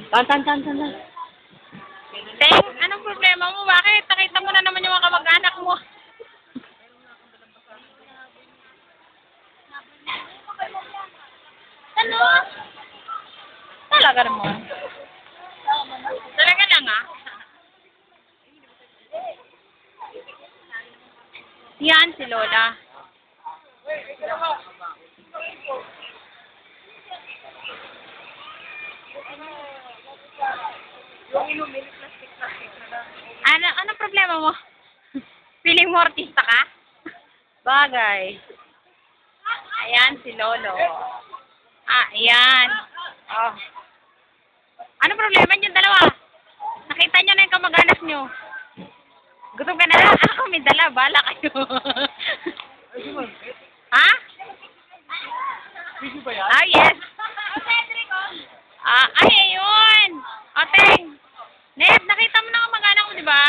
Tan. Teng, anong problema mo? Bakit? Nakita mo na naman yung mga kamag-anak mo. Ano? Talaga naman. Talaga lang ah. Yan si Lola. Ano problema mo? Feeling mo artista ka? Bagay. Ayan si Lolo. Ayan. Oh. Ano problema niyo dalawa? Nakita niyo na yung kamag-anak niyo. Gutom ka na? Ako may dala. Bala kayo. Ha? Video ba yan? Yes. Ay, ayun. Oteng. Neb, nakita mo na kamag-anak mo, di ba?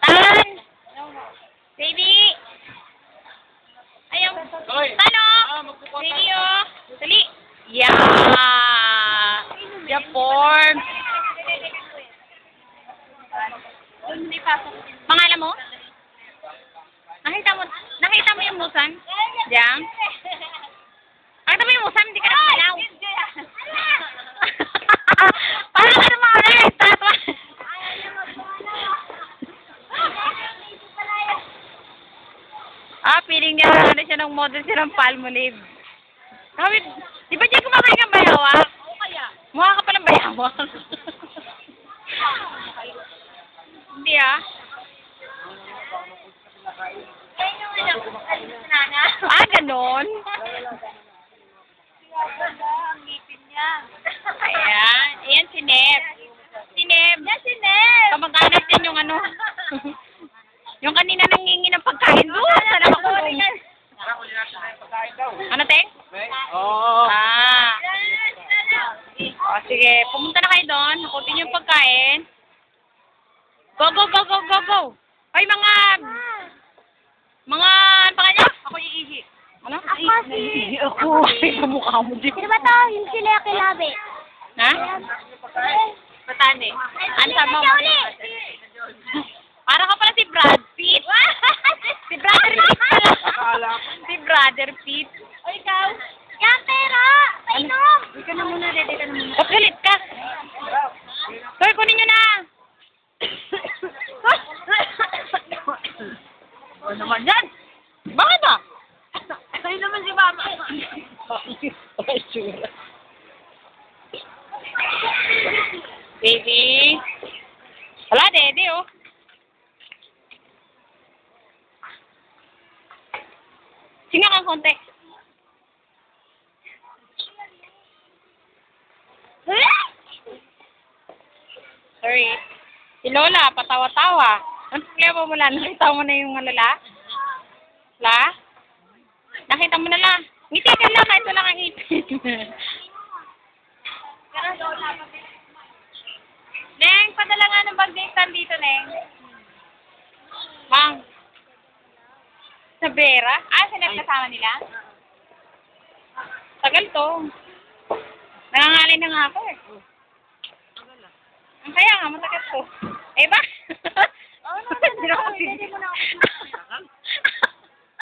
Tan! Baby! Ayaw. Tano! Baby, oh. Dali. Yeah! Japon! Pangalan mo? Nakita mo yung musan? Diyan? Nakita mo yung musan? Hindi ka nakalaw. Parang ka naman ulit. Tatwa. Feeling niya ano siya ng model siya ng Palmolive. Kawit, di ba dyan kumakain kang bayawak? Mukha ka palang bayawak. Hindi ah. Ganon? Ang ngipin niya. Ayan. Ayan si Neb. Si Neb. Kamag-anak din yung ano. Yung kanina nangingi ng pagkain doon. Sa nakakulong. Ano, Teng? Oo. Sige. Pumunta na kayo doon. Nakutin yung pagkain. Go. Ay, ano pa kanya? Ako yung ihi. Ano? Ako. Ay, mukha mo din. Di ba ito? Yung sila kilabi. Ha? Patane. Ano sa mo? Para ka pala si Brad Pitt. Si Brother Pitt pala. Si Brother Pitt. O ikaw? Yan, pera! Painom! Di ka na muna. Ba't galit ka? Toy, kunin nyo na. Ano naman yan? Bakit ba? Sa'yo naman si Mama. Ay, sura. Baby. Wala, Dede, oh. Singa kang konti. Sorry. Si Lola, patawa-tawa. Ang problema mo lang? Nakita mo na yung La? Nakita mo na lang. Ngiti ka lang kahit wala kang ngipin. Neng, padala nga ng birthday stand dito, Neng. Bang. Sa Vera? Sinap kasama nila? Tagal to. Nangangalay na nga ako eh. Ang kaya nga, matagal to. Eh ba? Oo, hindi mo na ako.